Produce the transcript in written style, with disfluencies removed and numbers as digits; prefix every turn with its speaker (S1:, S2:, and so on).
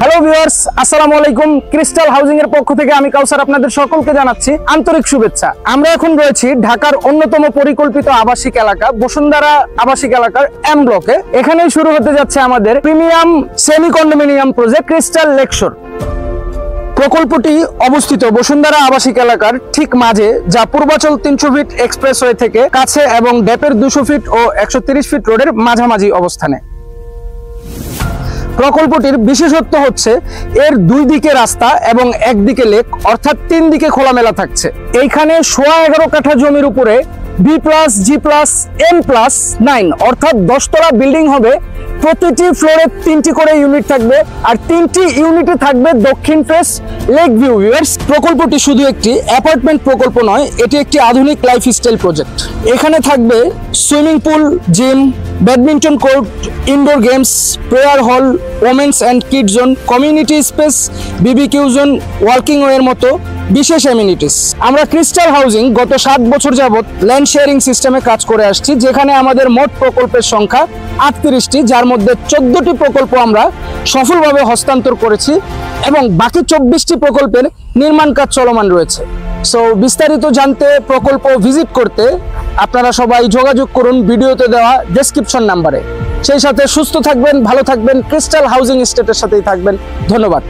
S1: Hello viewers, আসসালামু আলাইকুম। Crystal housing এর পক্ষ থেকে আমি কাউসার আপনাদের সকলকে জানাচ্ছি আন্তরিক শুভেচ্ছা। আমরা এখন রয়েছি ঢাকার অন্যতম পরিকল্পিত আবাসিক এলাকা বসুন্ধরা আবাসিক এলাকার এম ব্লকে। এখানেই শুরু হতে যাচ্ছে আমাদের premium semi condominium project crystal Lakeshore. প্রকল্পটি অবস্থিত বসুন্ধরা আবাসিক এলাকার ঠিক মাঝে, যা পূর্বাচল 300 ফিট এক্সপ্রেসওয়ে থেকে কাছে এবং ড্যাপের 200 ফিট ও 130 ফিট রোডের মাঝামাঝি অবস্থানে। প্রকল্পটির বিশেষত্ব হচ্ছে এর দুই দিকে রাস্তা এবং একদিকে লেক, অর্থাৎ 3 দিকে খোলামেলা থাকছে। এইখানে 11.5 কাঠা জমির উপরে B+G+N+9 অর্থাৎ 10 তলা বিল্ডিং হবে। প্রতিটি ফ্লোরে 3টি করে ইউনিট থাকবে আর 3টি ইউনিটে থাকবে দক্ষিণ ফেস লেক ভিউ। প্রকল্পটি শুধু একটি অ্যাপার্টমেন্ট প্রকল্প নয়, এটি একটি আধুনিক লাইফস্টাইল প্রজেক্ট। এখানে থাকবে swimming pool, gym, badminton court, indoor games, prayer hall, women's and kid zone, community space, BBQ zone, working ওয়ের মতো বিশেষ অ্যামিনিটিস। আমরা ক্রিস্টাল হাউজিং গত 7 বছর যাবত ল্যান্ড শেয়ারিং সিস্টেমে কাজ করে আসছি, যেখানে আমাদের মোট প্রকল্পের সংখ্যা 38টি, যার মধ্যে 14টি প্রকল্প আমরা সফলভাবে হস্তান্তর করেছি এবং বাকি 24টি প্রকল্পের নির্মাণ কাজ চলমান রয়েছে। সো বিস্তারিত জানতে, প্রকল্প ভিজিট করতে আপনারা সবাই যোগাযোগ করুন ভিডিওতে দেওয়া ডেসক্রিপশন নাম্বারে। সেই সাথে সুস্থ থাকবেন, ভালো থাকবেন, ক্রিস্টাল হাউজিং এস্টেটের সাথেই থাকবেন। ধন্যবাদ।